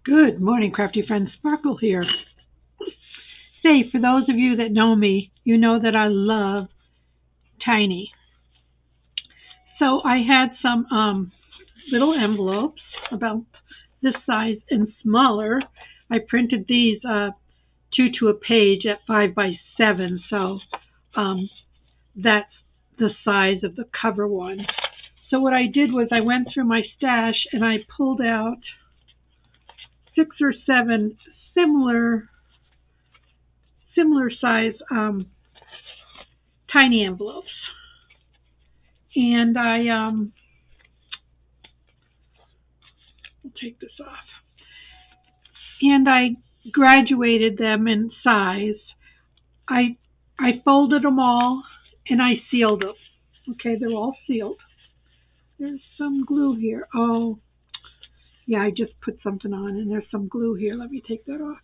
Good morning, crafty friends. Sparkle here. Say, for those of you that know me, you know that I love tiny. So I had some little envelopes about this size and smaller. I printed these 2 to a page at 5 by 7. So that's the size of the cover one. So what I did was I went through my stash and I pulled out 6 or 7 similar size tiny envelopes. And I'll take this off. And I graduated them in size. I folded them all and I sealed them. Okay, they're all sealed. There's some glue here. Oh, yeah, I just put something on and there's some glue here. Let me take that off.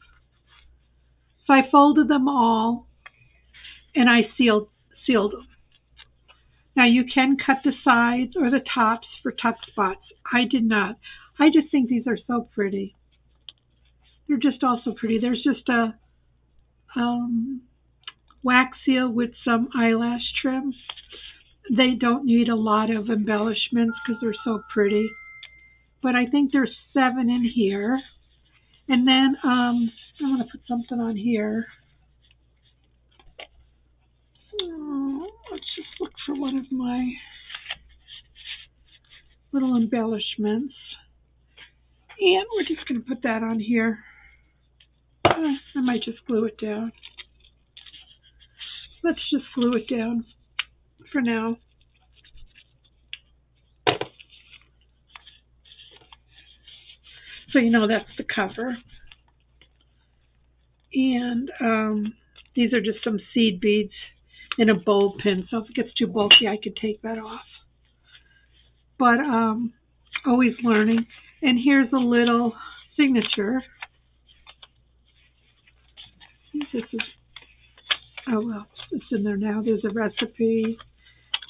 So I folded them all and I sealed them. Now you can cut the sides or the tops for tuck spots. I did not. I just think these are so pretty. They're just all so pretty. There's just a wax seal with some eyelash trim. They don't need a lot of embellishments because they're so pretty. But I think there's 7 in here. And then I'm going to put something on here. Let's just look for one of my little embellishments. And we're just going to put that on here. I might just glue it down. Let's just glue it down for now. So you know that's the cover. And these are just some seed beads in a bowl pin. So if it gets too bulky, I could take that off. But always learning. And here's a little signature. This is, oh well, it's in there now. There's a recipe.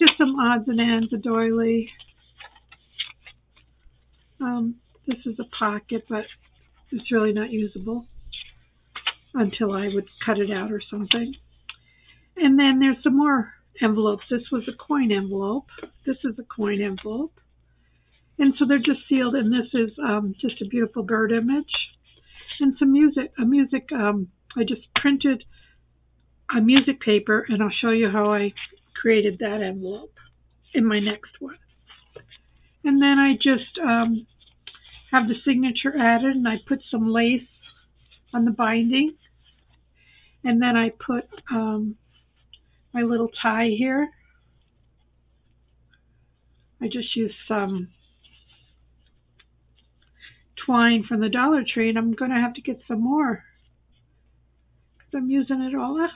Just some odds and ends, a doily. This is a pocket, but it's really not usable until I would cut it out or something. And then there's some more envelopes. This was a coin envelope. This is a coin envelope. And so they're just sealed, and this is just a beautiful bird image. And some music. I just printed a music paper, and I'll show you how I created that envelope in my next one. And then I just have the signature added, and I put some lace on the binding. And then I put my little tie here. I just used some twine from the Dollar Tree, and I'm going to have to get some more because I'm using it all up.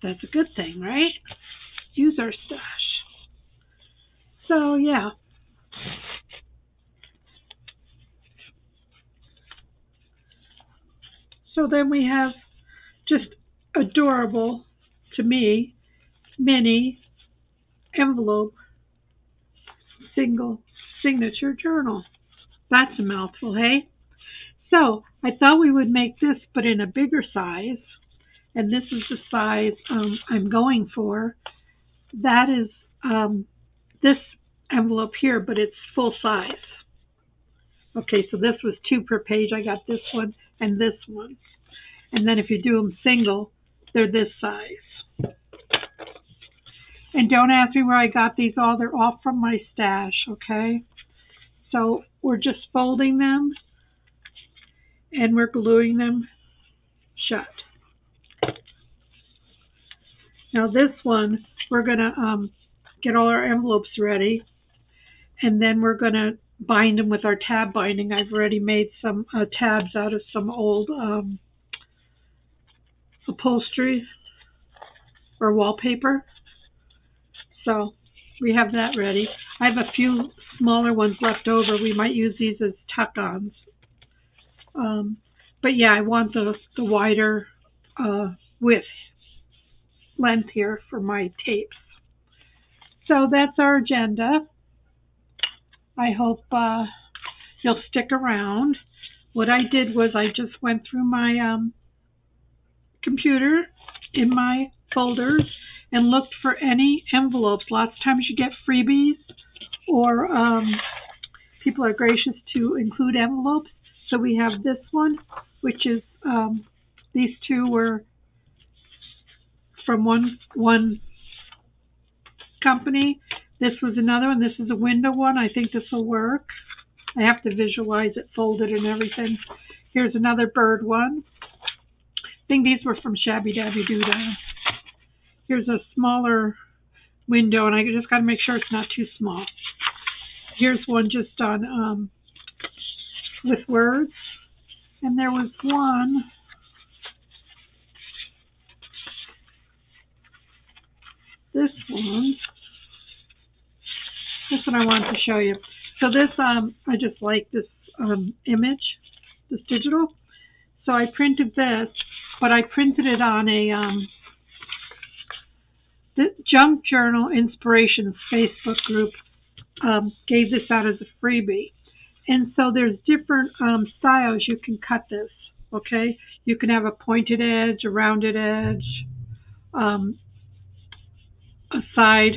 That's a good thing, right? Use our stash. So, yeah. So then we have just adorable, to me, mini envelope single signature journal. That's a mouthful, hey? So I thought we would make this, but in a bigger size. And this is the size I'm going for. That is this envelope here, but it's full size. Okay, so this was 2 per page. I got this one and this one. And then if you do them single, they're this size. And don't ask me where I got these all. They're all from my stash, okay? So we're just folding them and we're gluing them shut. Now this one, we're going to get all our envelopes ready, and then we're going to bind them with our tab binding. I've already made some tabs out of some old upholstery or wallpaper. So we have that ready. I have a few smaller ones left over. We might use these as tuck-ons. But yeah, I want the wider width, length here for my tapes. So that's our agenda. I hope You'll stick around. What I did was I just went through my computer in my folders and looked for any envelopes. Lots of times you get freebies or people are gracious to include envelopes. So we have this one, which is these two were from one company. This was another one. This is a window one. I think this will work. I have to visualize it folded and everything. Here's another bird one. I think these were from Shabby Dabby Doodah. Here's a smaller window, and I just got to make sure it's not too small. Here's one just on with words. And there was one, this one I wanted to show you. So this, I just like this image, this digital. So I printed this, but I printed it on a the Junk Journal Inspirations Facebook group gave this out as a freebie. And so there's different styles you can cut this, okay? You can have a pointed edge, a rounded edge, a side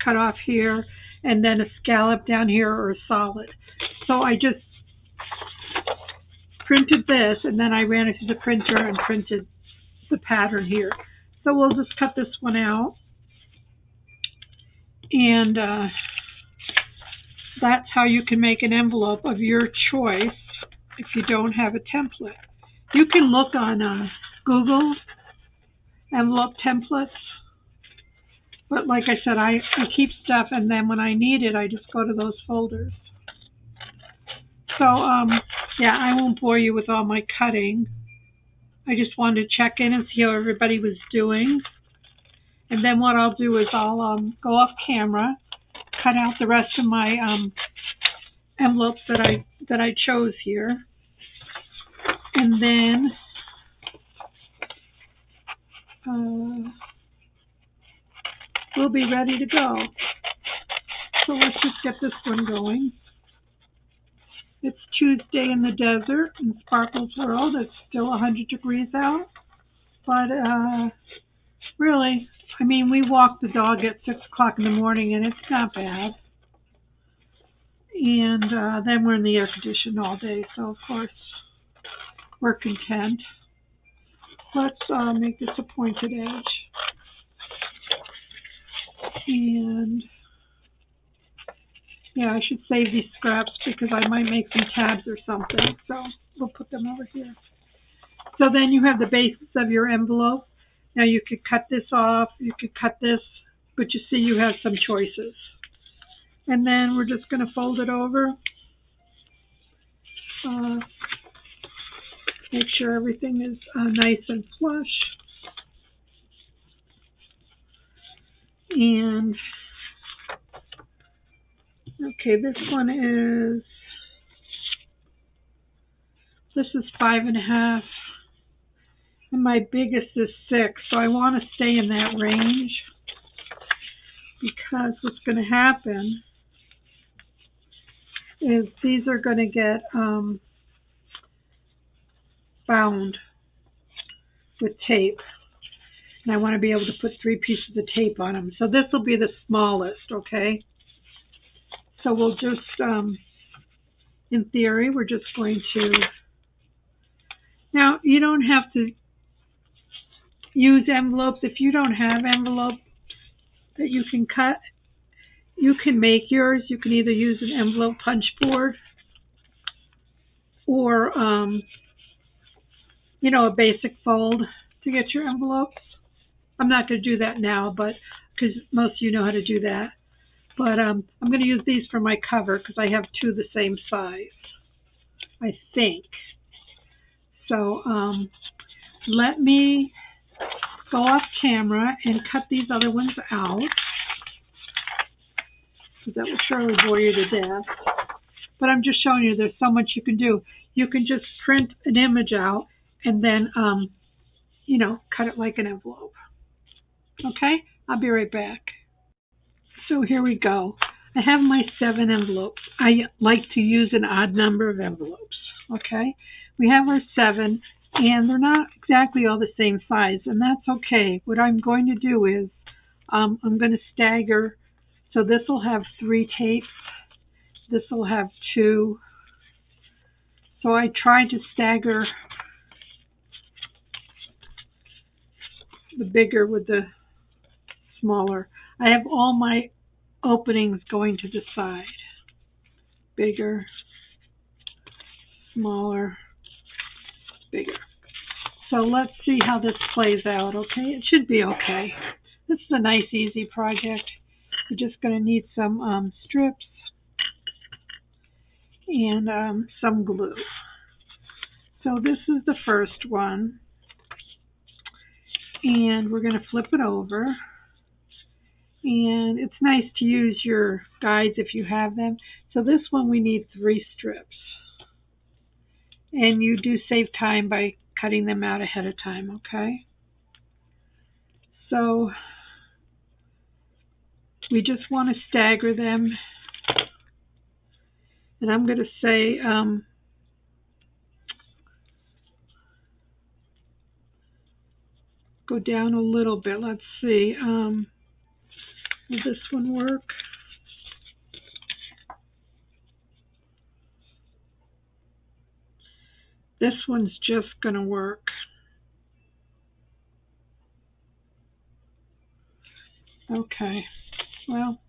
cut off here, and then a scallop down here or a solid. So I just printed this, and then I ran it through the printer and printed the pattern here. So we'll just cut this one out. And that's how you can make an envelope of your choice if you don't have a template. You can look on Google envelope templates. But like I said, I keep stuff, and then when I need it, I just go to those folders. So, yeah, I won't bore you with all my cutting. I just wanted to check in and see how everybody was doing. And then what I'll do is I'll go off camera, cut out the rest of my envelopes that I chose here. And then we'll be ready to go. So let's just get this one going. It's Tuesday in the desert in Sparkle's world. It's still 100 degrees out. But really, I mean, we walk the dog at 6 o'clock in the morning, and it's not bad. And then we're in the air conditioning all day, so of course we're content. Let's make this a pointed edge. And yeah, I should save these scraps because I might make some tabs or something. So we'll put them over here. So then you have the basis of your envelope. Now you could cut this off, you could cut this, but you see you have some choices. And then we're just going to fold it over. Make sure everything is nice and flush. And okay, this is 5.5, and my biggest is 6. So I want to stay in that range because what's going to happen is these are going to get bound with tape. And I want to be able to put 3 pieces of tape on them. So this will be the smallest, okay? So we'll just, in theory, we're just going to... Now, you don't have to use envelopes. If you don't have envelope that you can cut, you can make yours. You can either use an envelope punch board or, you know, a basic fold to get your envelopes. I'm not going to do that now, but because most of you know how to do that. But I'm going to use these for my cover because I have 2 the same size, I think. So let me go off camera and cut these other ones out, because that will surely bore you to death. But I'm just showing you there's so much you can do. You can just print an image out and then, you know, cut it like an envelope. Okay, I'll be right back. So here we go. I have my 7 envelopes. I like to use an odd number of envelopes. Okay, we have our 7, and they're not exactly all the same size, and that's okay. What I'm going to do is I'm going to stagger. So this will have 3 tapes. This will have 2. So I tried to stagger the bigger with the smaller. I have all my openings going to the side. Bigger, smaller, bigger. So let's see how this plays out, okay? It should be okay. This is a nice, easy project. We're just going to need some strips and some glue. So this is the first one. And we're going to flip it over. And it's nice to use your guides if you have them. So this one we need 3 strips. And you do save time by cutting them out ahead of time, okay? So we just want to stagger them. And I'm going to say go down a little bit. Let's see. Will this one work? This one's just going to work. Okay. Well,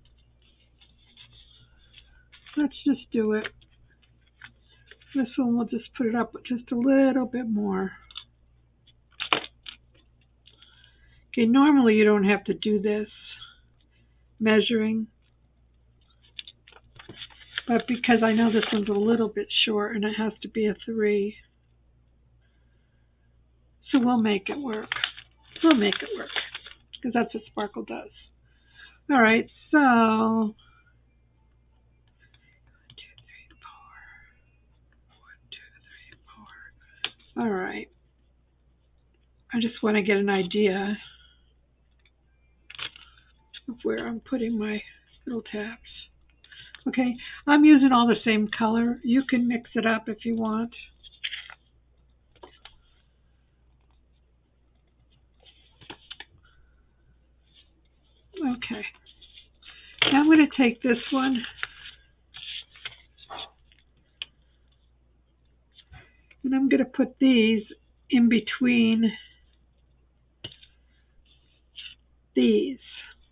let's just do it. This one we'll just put it up just a little bit more. Okay, normally you don't have to do this measuring, but because I know this one's a little bit short and it has to be a 3, so we'll make it work. We'll make it work because that's what Sparkle does. All right, so 1, 2, 3, 4. 1, 2, 3, 4. All right. I just want to get an idea of where I'm putting my little tabs. Okay, I'm using all the same color. You can mix it up if you want. Okay, now I'm going to take this one and I'm going to put these in between these,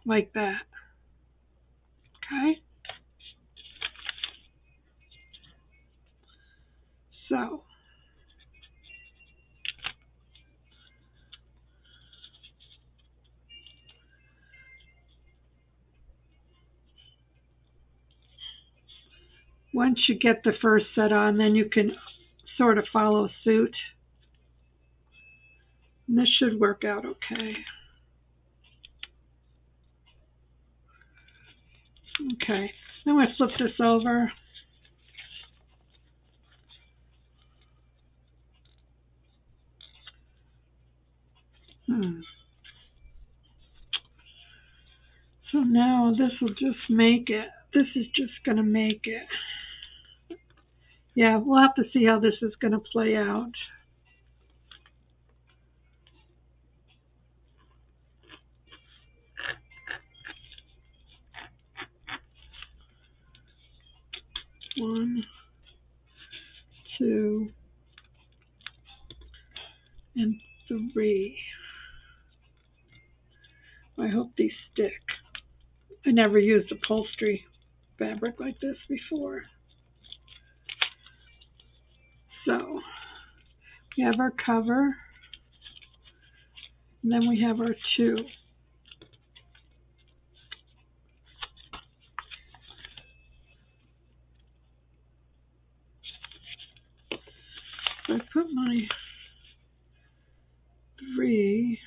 like that. Okay? So, once you get the first set on, then you can sort of follow suit. And this should work out okay. Okay, I'm going to flip this over. So now this will just make it. This is just going to make it. Yeah, we'll have to see how this is going to play out. One, 2, and 3. I hope these stick. I never used upholstery fabric like this before. So we have our cover, and then we have our 2. So I put my 3.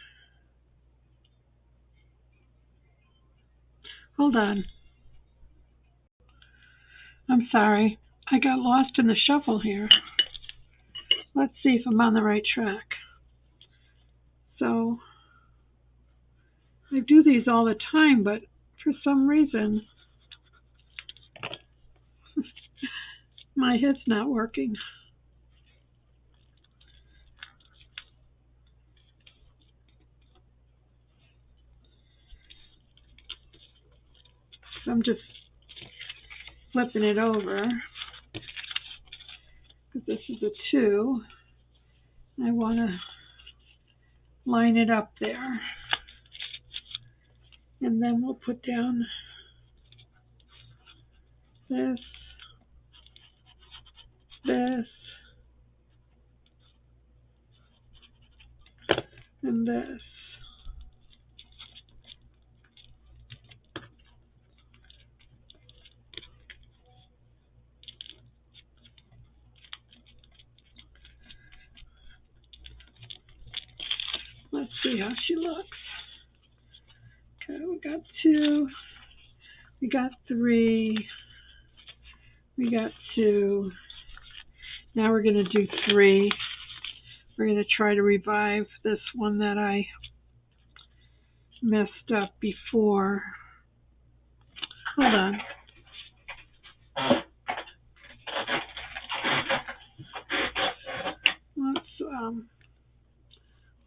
Hold on. I'm sorry. I got lost in the shuffle here. Let's see if I'm on the right track. So I do these all the time, but for some reason My head's not working. So I'm just flipping it over. Because this is a 2. I want to line it up there. And then we'll put down this, this, and this. Let's see how she looks. Okay, we got 2, we got 3, we got 2. Now we're going to do 3. We're going to try to revive this one that I messed up before. Hold on.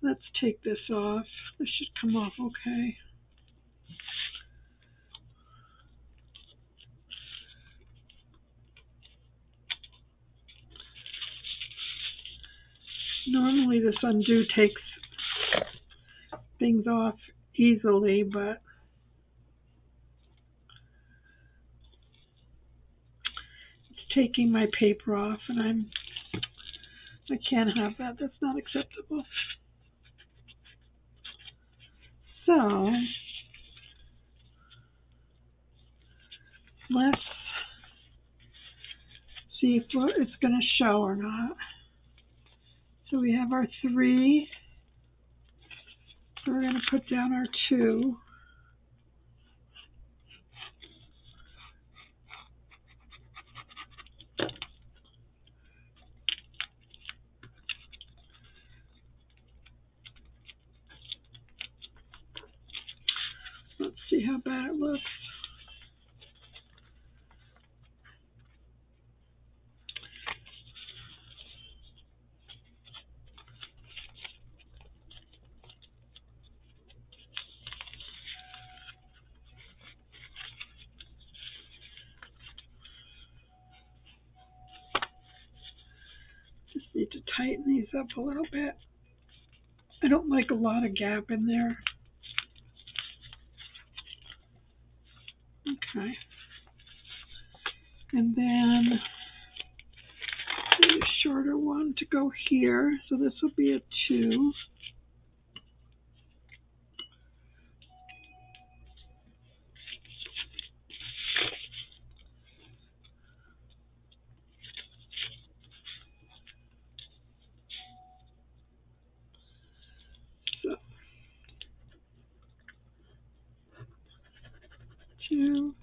Let's take this off. This should come off okay. Normally this undo takes things off easily, but it's taking my paper off, and I can't have that. That's not acceptable. So let's see if it's going to show or not. So we have our 3. So we're going to put down our 2. Let's see how bad it looks. Just need to tighten these up a little bit. I don't like a lot of gap in there. Okay. And then a shorter one to go here. So this will be a 2. So 2.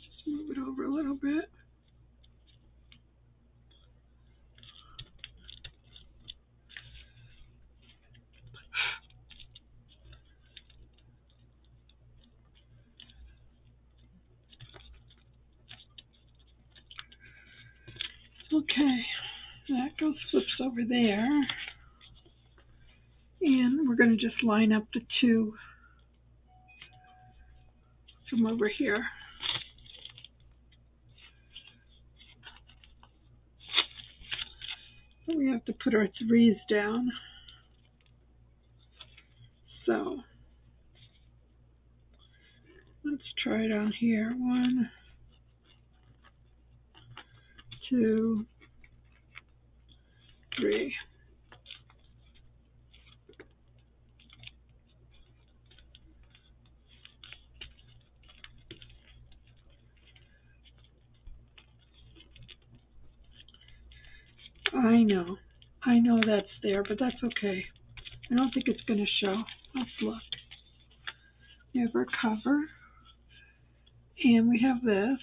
Just move it over a little bit. Okay, that goes flips over there. And we're going to just line up the 2 from over here. So we have to put our 3s down. So let's try it on here. 1, 2, 3. I know that's there, but that's okay. I don't think it's going to show. Let's look. We have our cover, and we have this.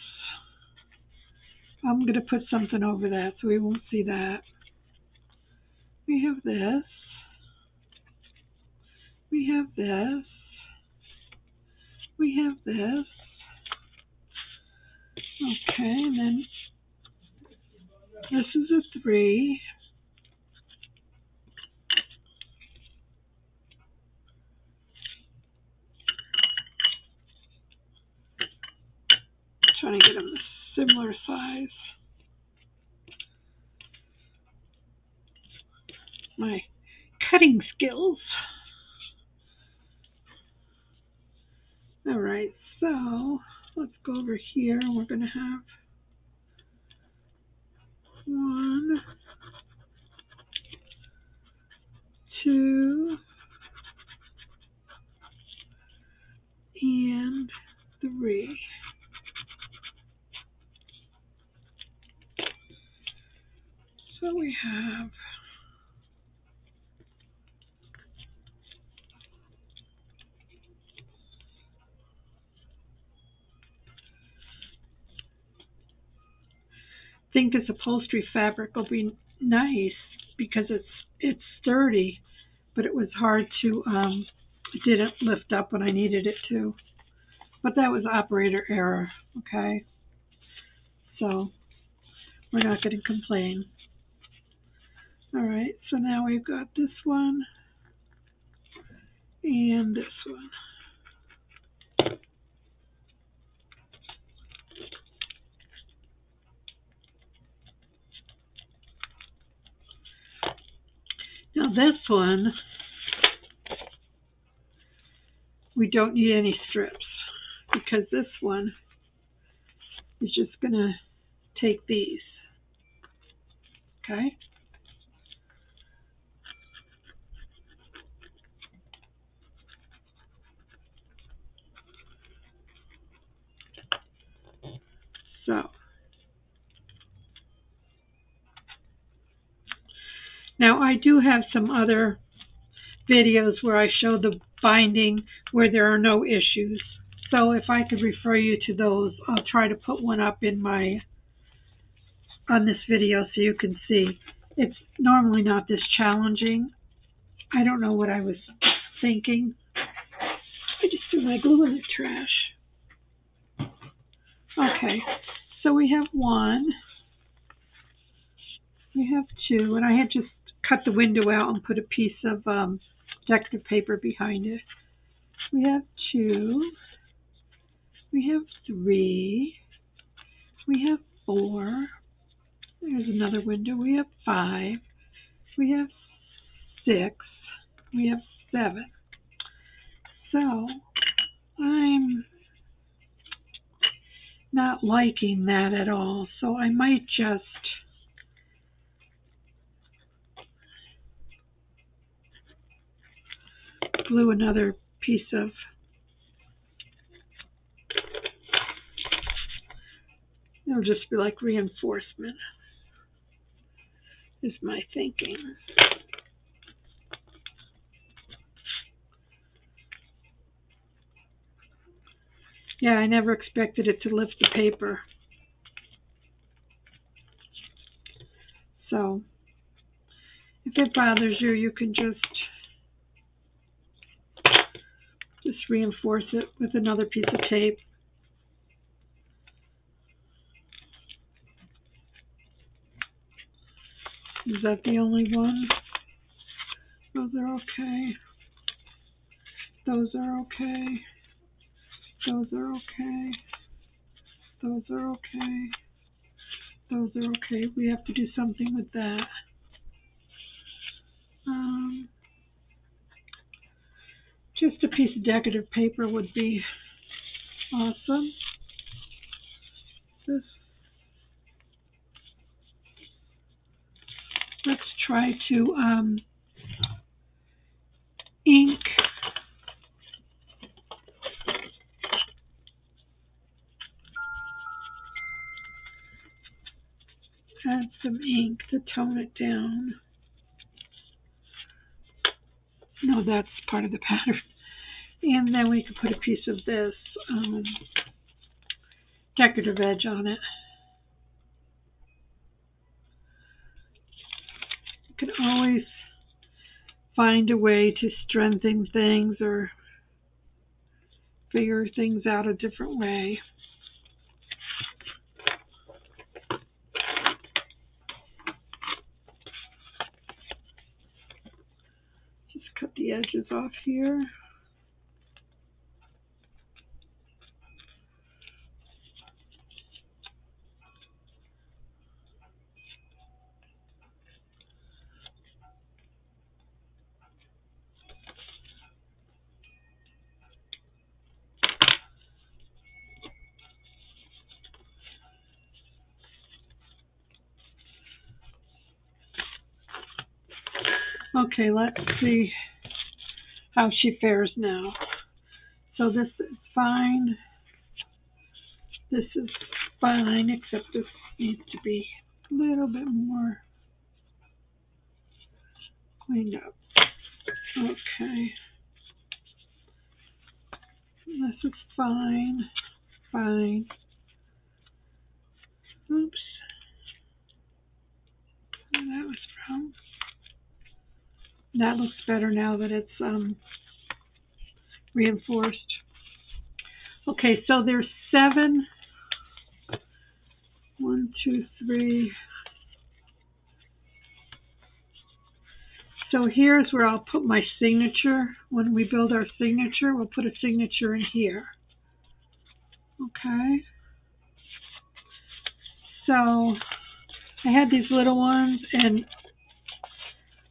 I'm going to put something over that so we won't see that. We have this. We have this. We have this. Okay, and then this is a 3. Trying to get them a similar size. My cutting skills. All right, so let's go over here, and we're going to have 1, 2, and 3. So we have think this upholstery fabric will be nice because it's sturdy, but it was hard to it didn't lift up when I needed it to. But that was operator error, okay? So we're not going to complain. All right, so now we've got this one and this one. Now this one, we don't need any strips because this one is just going to take these, okay? So now I do have some other videos where I show the binding where there are no issues. So if I could refer you to those, I'll try to put one up in on this video so you can see. It's normally not this challenging. I don't know what I was thinking. I just threw my glue in the trash. Okay, so we have 1, we have 2, and I had just cut the window out and put a piece of decorative paper behind it. We have 2, we have 3, we have 4, there's another window, we have 5, we have 6, we have 7. So I'm not liking that at all, so I might just glue another piece of it'll just be like reinforcement is my thinking. Yeah, I never expected it to lift the paper. So if it bothers you, you can just reinforce it with another piece of tape. Is that the only one? Those are okay. Those are okay. Those are okay. Those are okay. Those are okay. We have to do something with that. Just a piece of decorative paper would be awesome. Let's try to ink add some ink to tone it down. No, that's part of the pattern. And then we can put a piece of this decorative edge on it. You can always find a way to strengthen things or figure things out a different way. Just cut the edges off here. Okay, let's see how she fares now. So this is fine. This is fine, except this needs to be a little bit more cleaned up. Okay. This is fine. Fine. Oops. Where that was from. That looks better now that it's reinforced. Okay, so there's 7. 1, 2, 3. So here's where I'll put my signature. When we build our signature, we'll put a signature in here. Okay. So I had these little ones, and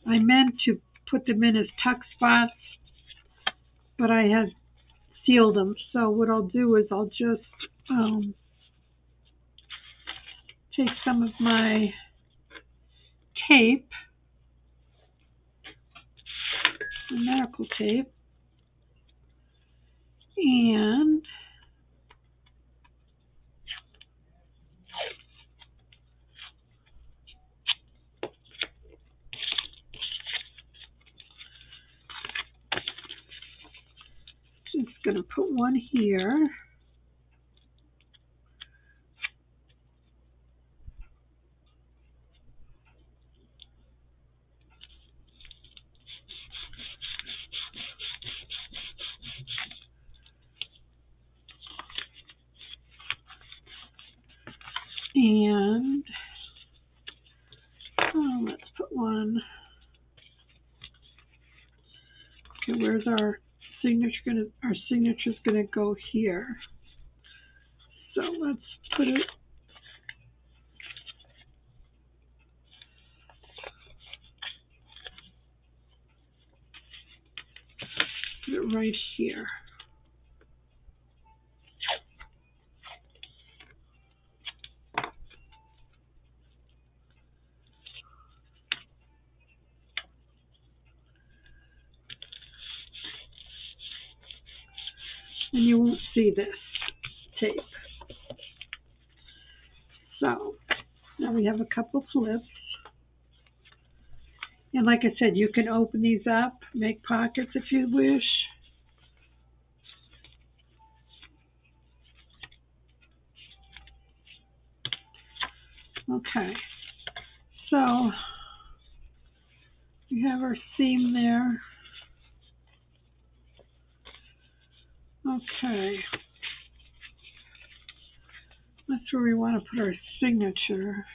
I meant to put them in as tuck spots, but I had sealed them. So what I'll do is I'll just take some of my tape, medical tape, and just going to put one here. And let's put one. Okay, where's our signature gonna? Our signature's gonna go here. So let's put it. Put it right here. And you won't see this tape. So now we have a couple flips. And like I said, you can open these up, make pockets if you wish. Okay, so we have our seam there. Okay, that's where we want to put our signature.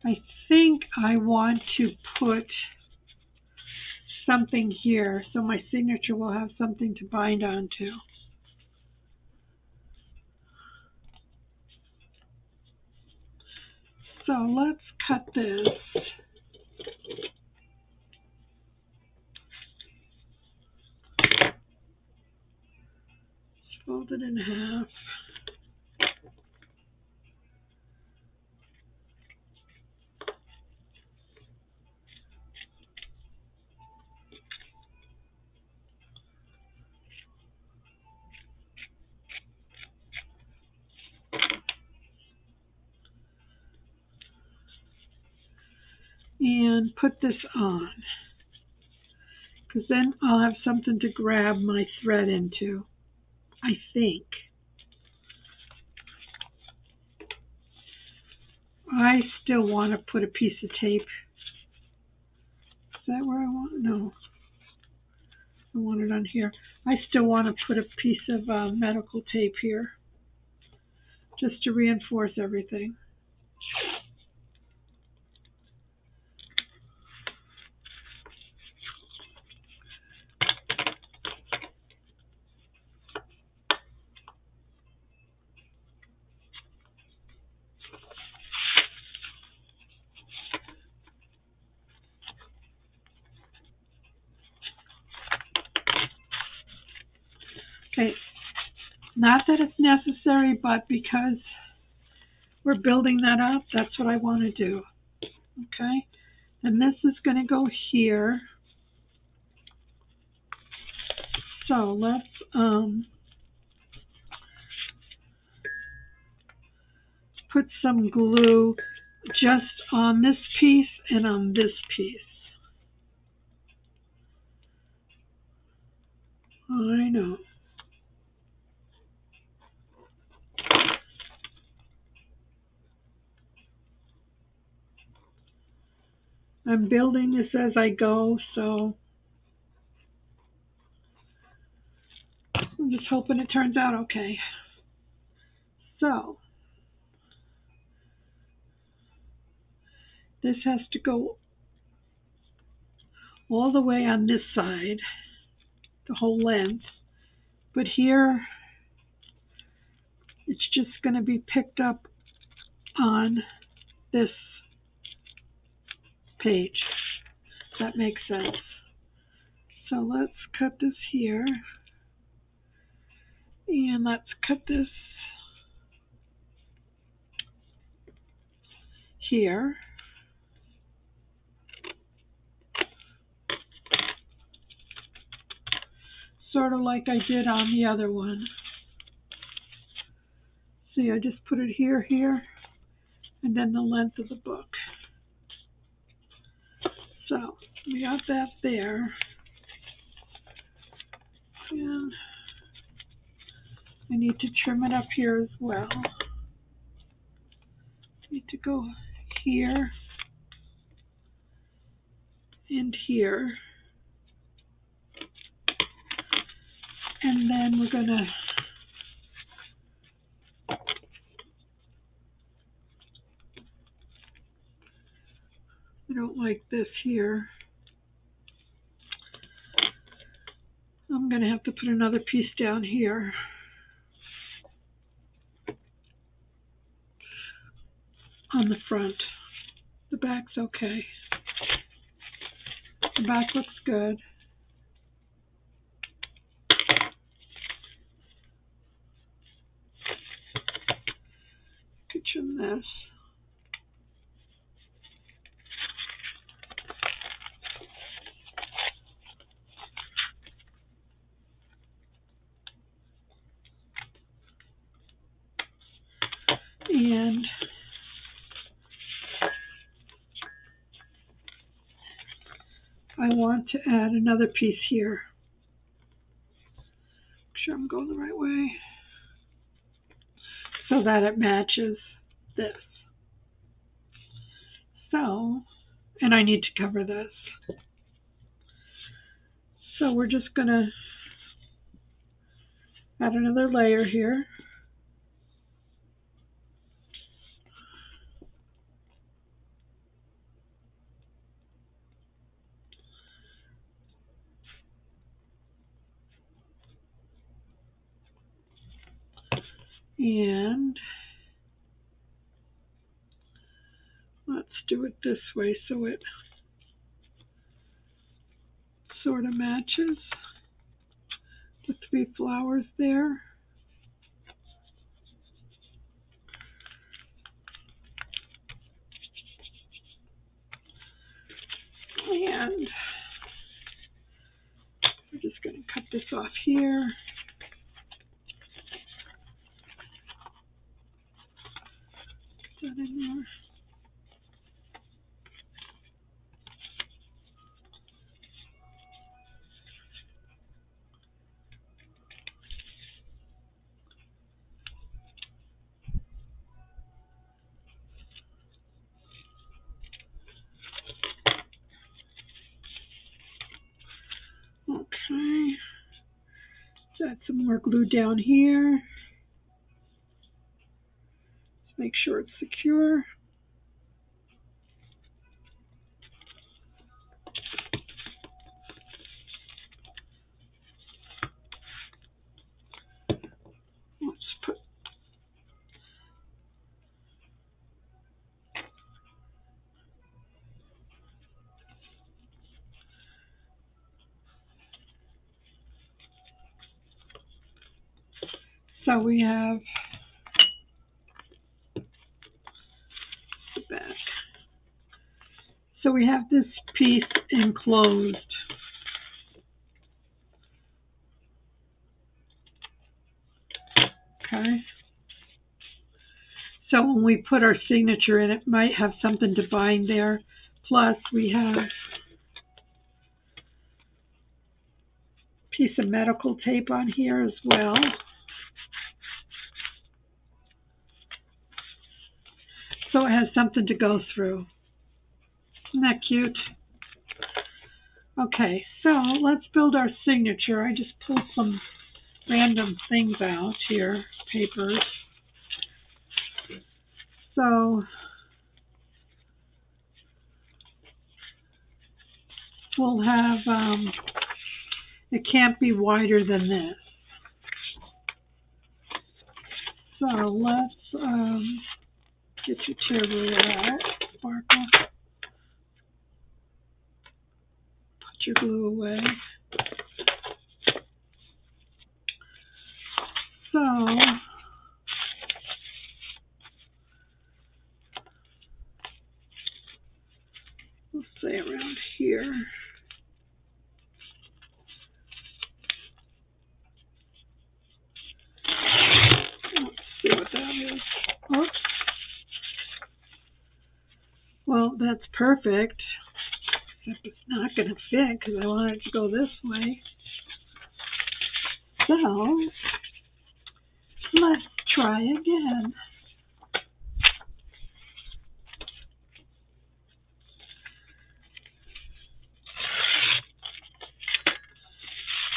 I think I want to put something here so my signature will have something to bind onto. So let's cut this. Fold it in half. And put this on, because then I'll have something to grab my thread into, I think. I still want to put a piece of tape. Is that where I want? No. I want it on here. I still want to put a piece of medical tape here, just to reinforce everything. Okay, not that it's necessary, but because we're building that up, that's what I want to do. Okay, and this is going to go here. So let's put some glue just on this piece and on this piece. I know. I'm building this as I go, so I'm just hoping it turns out okay. So this has to go all the way on this side, the whole length. But here, it's just going to be picked up on this page. That makes sense. So let's cut this here. And let's cut this here. Sort of like I did on the other one. See, I just put it here, here, and then the length of the book. So we got that there. And I need to trim it up here as well. Need to go here and here. And then we're gonna I don't like this here. I'm gonna have to put another piece down here. On the front. The back's okay. The back looks good. Could trim this. And I want to add another piece here. Make sure I'm going the right way. So that it matches this. So, and I need to cover this. So we're just going to add another layer here. And let's do it this way so it sort of matches the three flowers there. And we're just going to cut this off here. Put that in there. more glue down here. Let's make sure it's secure. So we have the back. So we have this piece enclosed. Okay. So when we put our signature in, it might have something to bind there. Plus we have a piece of medical tape on here as well. So it has something to go through. Isn't that cute? Okay, so let's build our signature. I just pulled some random things out here, papers. So we'll have, it can't be wider than this. So let's get your tear ruler out, Sparkle. Put your glue away. So let's say around here. Let's see what that is. Oops. Well, that's perfect. Except it's not going to fit because I want it to go this way. So let's try again.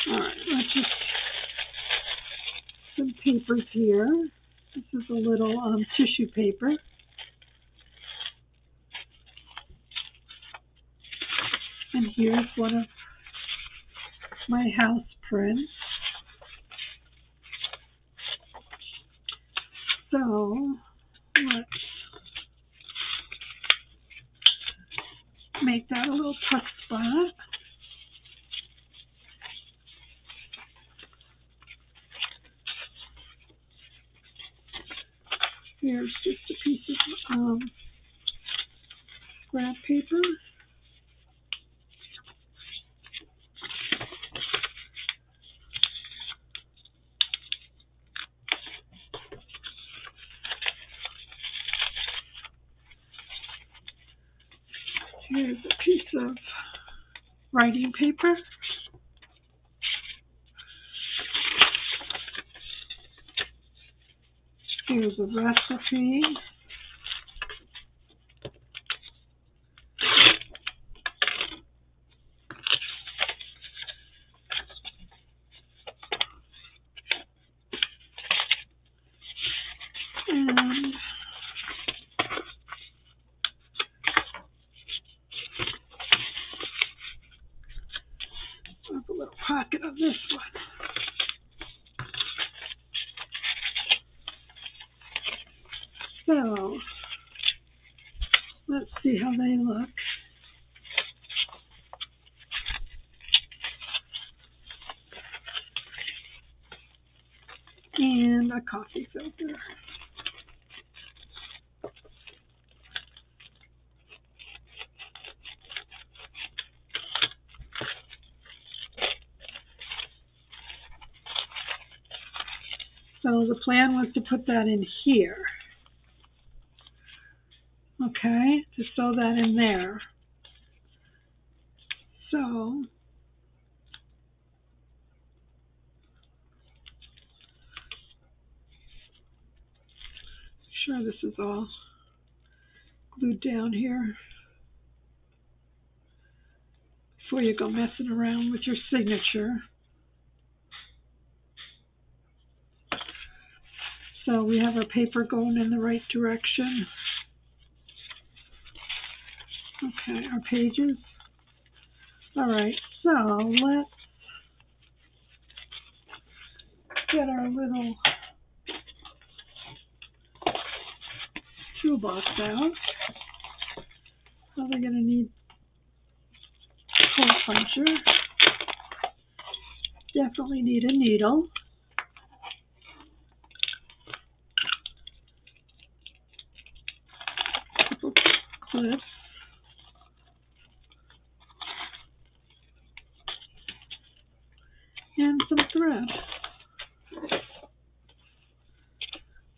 Alright, let's just some papers here. This is a little tissue paper. And here's one of my house prints. So let's make that a little tuck spot. Here's just a piece of scrap paper. Here's a piece of writing paper. Here's a recipe. And have a little pocket on this one. So let's see how they look. And a coffee filter. So the plan was to put that in here. Okay, to sew that in there. So sure this is all glued down here before you go messing around with your signature. So we have our paper going in the right direction. Okay, our pages. All right, so let's get our little toolbox out. So we're going to need a hole puncher. Definitely need a needle. Couple clips. And some thread.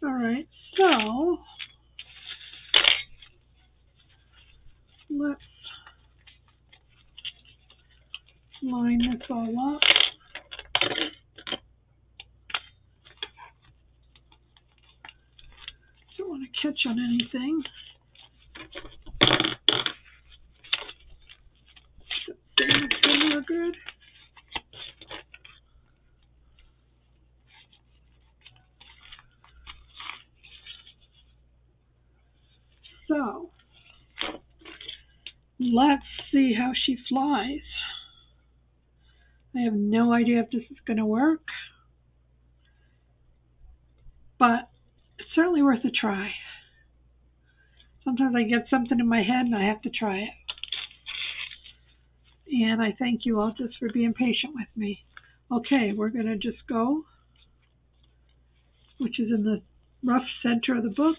All right, so let's line this all up. Don't want to catch on anything. Finger good. So let's see how she flies. I have no idea if this is going to work, but it's certainly worth a try. Sometimes I get something in my head and I have to try it. And I thank you all just for being patient with me. Okay, we're going to just go, which is in the rough center of the book,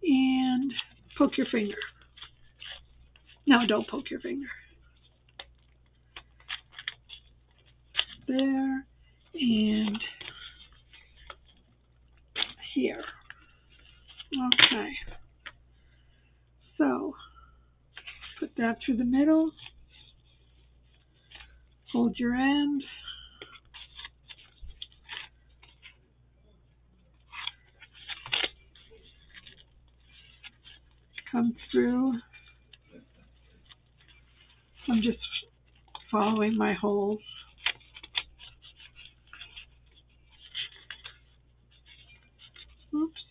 and poke your finger. No, don't poke your finger. There and here. Okay. So put that through the middle. Hold your end. Come through. I'm just following my holes. Oops.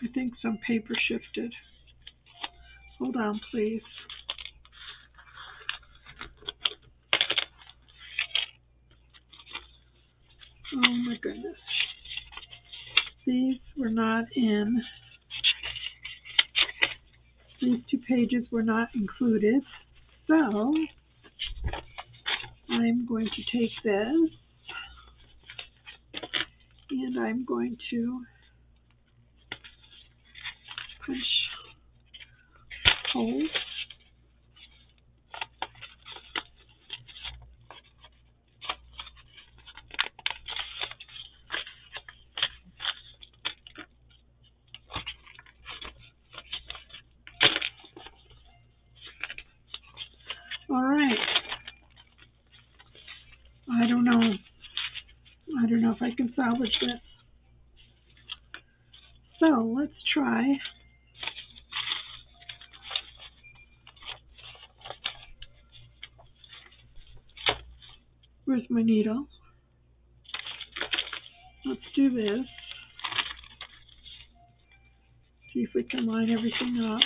I think some paper shifted. Hold on, please. Oh my goodness. These were not in. These 2 pages were not included. So I'm going to take this and I'm going to punch holes. All right. I don't know if I can salvage this. So let's try. Where's my needle? Let's do this. See if we can line everything up.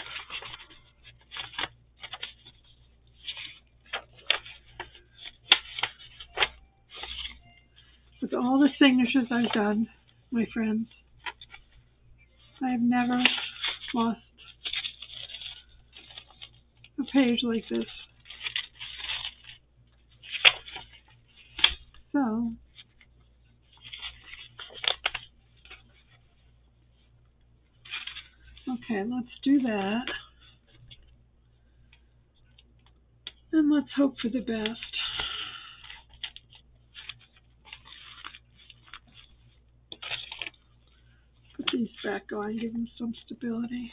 With all the signatures I've done, my friends, I have never lost a page like this. So, okay, let's do that. And let's hope for the best. Put these back on, give them some stability.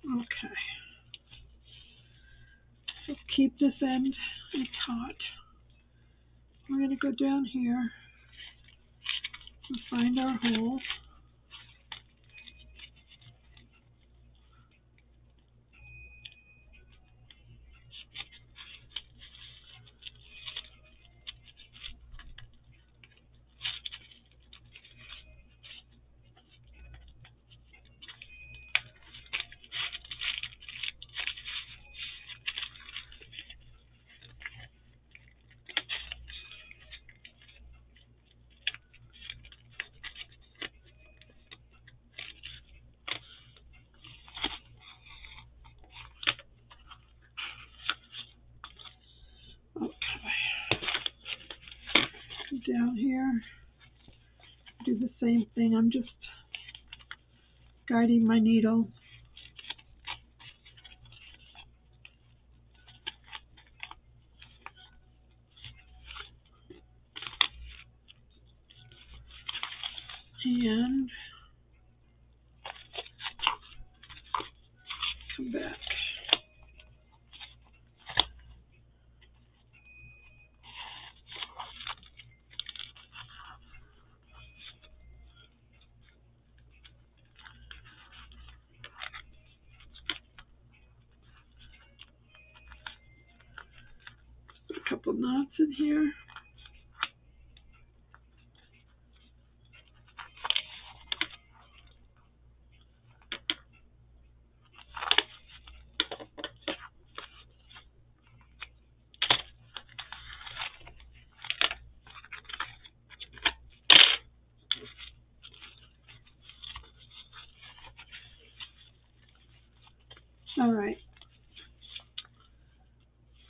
Okay. Let's keep this end taut. We're going to go down here and find our hole. down here. Do the same thing. I'm just guiding my needle. And come back. Put a couple knots in here. All right.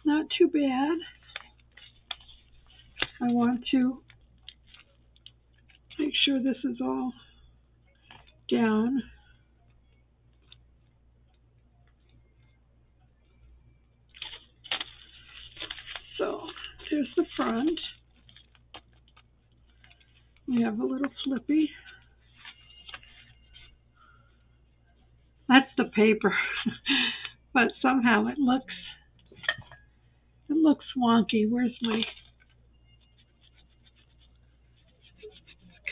Not too bad. I want to make sure this is all down. So there's the front. We have a little flippy. That's the paper, but somehow it looks wonky. Where's my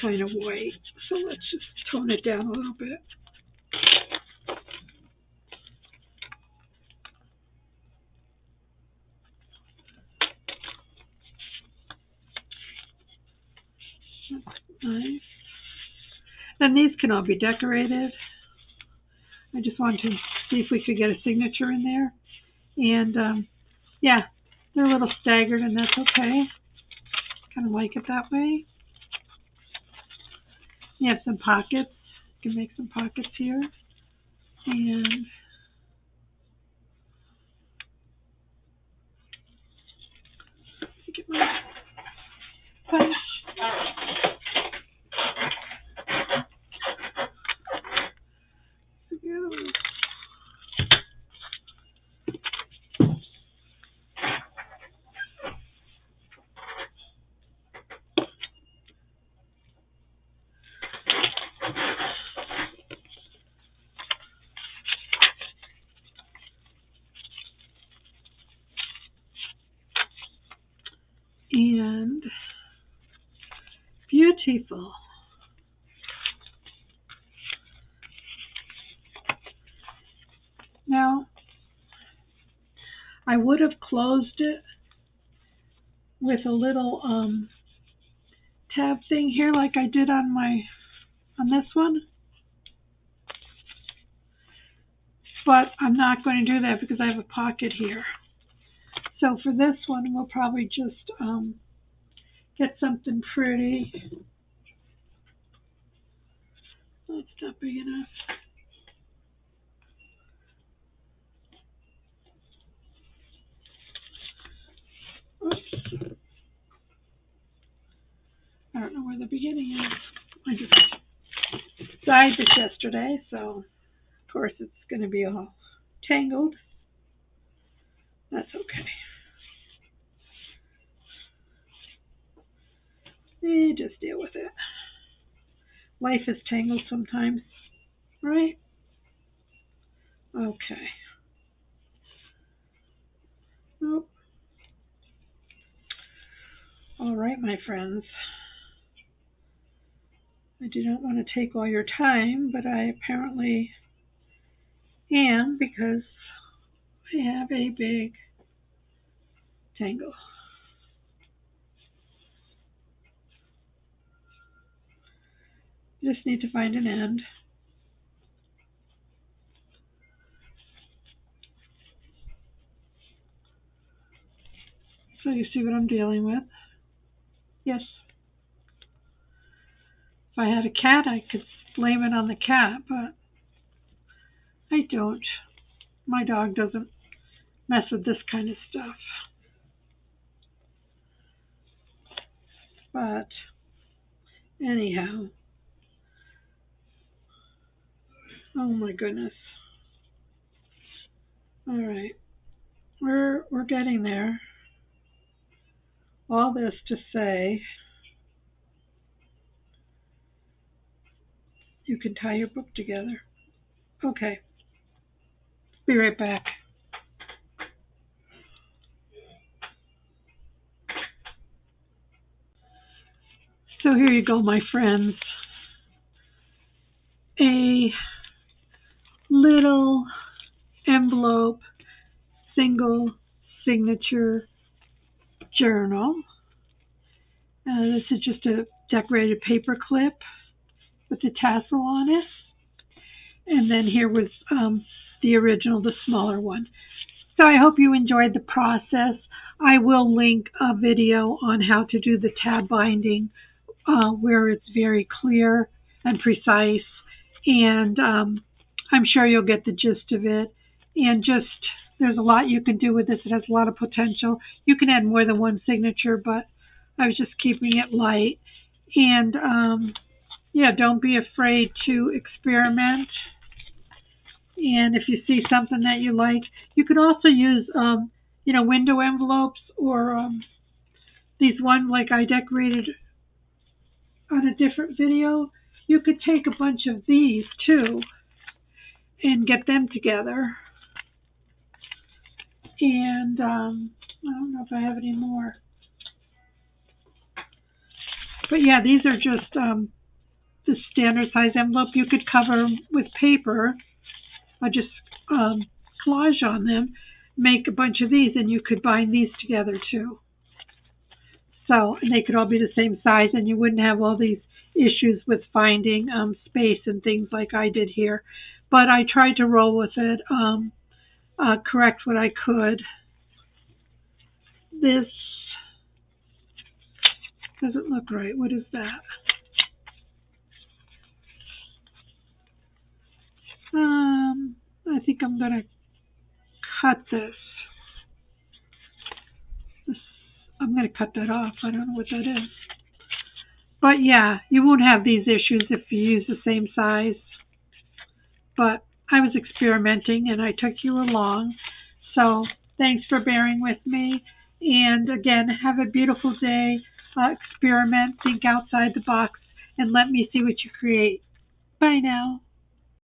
kind of white? So let's just tone it down a little bit. That's nice. Then these can all be decorated. I just wanted to see if we could get a signature in there. And yeah, they're a little staggered, and that's okay. Kind of like it that way. You have some pockets. You can make some pockets here. And get my punch. And beautiful. Now, I would have closed it with a little tab thing here like I did on this one. But I'm not going to do that because I have a pocket here. So for this one, we'll probably just get something pretty. That's not big enough. Oops. I don't know where the beginning is. I just dyed this yesterday, so of course it's going to be all tangled. That's okay. You just deal with it. Life is tangled sometimes, right? Okay. Nope. All right, my friends. I do not want to take all your time, but I apparently am because I have a big tangle. Just need to find an end. So you see what I'm dealing with? Yes. If I had a cat, I could blame it on the cat, but I don't. My dog doesn't mess with this kind of stuff. But anyhow, oh my goodness. All right, we're getting there. All this to say, you can tie your book together. Okay, be right back. So here you go, my friends. A little envelope, single signature journal. This is just a decorated paper clip with a tassel on it. And then here was the original, the smaller one. So I hope you enjoyed the process. I will link a video on how to do the tab binding where it's very clear and precise. And I'm sure you'll get the gist of it. And just, there's a lot you can do with this. It has a lot of potential. You can add more than one signature, but I was just keeping it light. And yeah, don't be afraid to experiment. And if you see something that you like, you could also use, window envelopes or these ones like I decorated on a different video. You could take a bunch of these too and get them together. And I don't know if I have any more. But yeah, these are just the standard size envelope. You could cover them with paper. I just collage on them, make a bunch of these, and you could bind these together too. So, and they could all be the same size, and you wouldn't have all these issues with finding space and things like I did here. But I tried to roll with it, correct what I could. This doesn't look right. What is that? I think I'm going to cut this. I'm going to cut that off. I don't know what that is. But yeah, you won't have these issues if you use the same size. But I was experimenting and I took you along. So thanks for bearing with me. And again, have a beautiful day. Experiment, think outside the box, and let me see what you create. Bye now.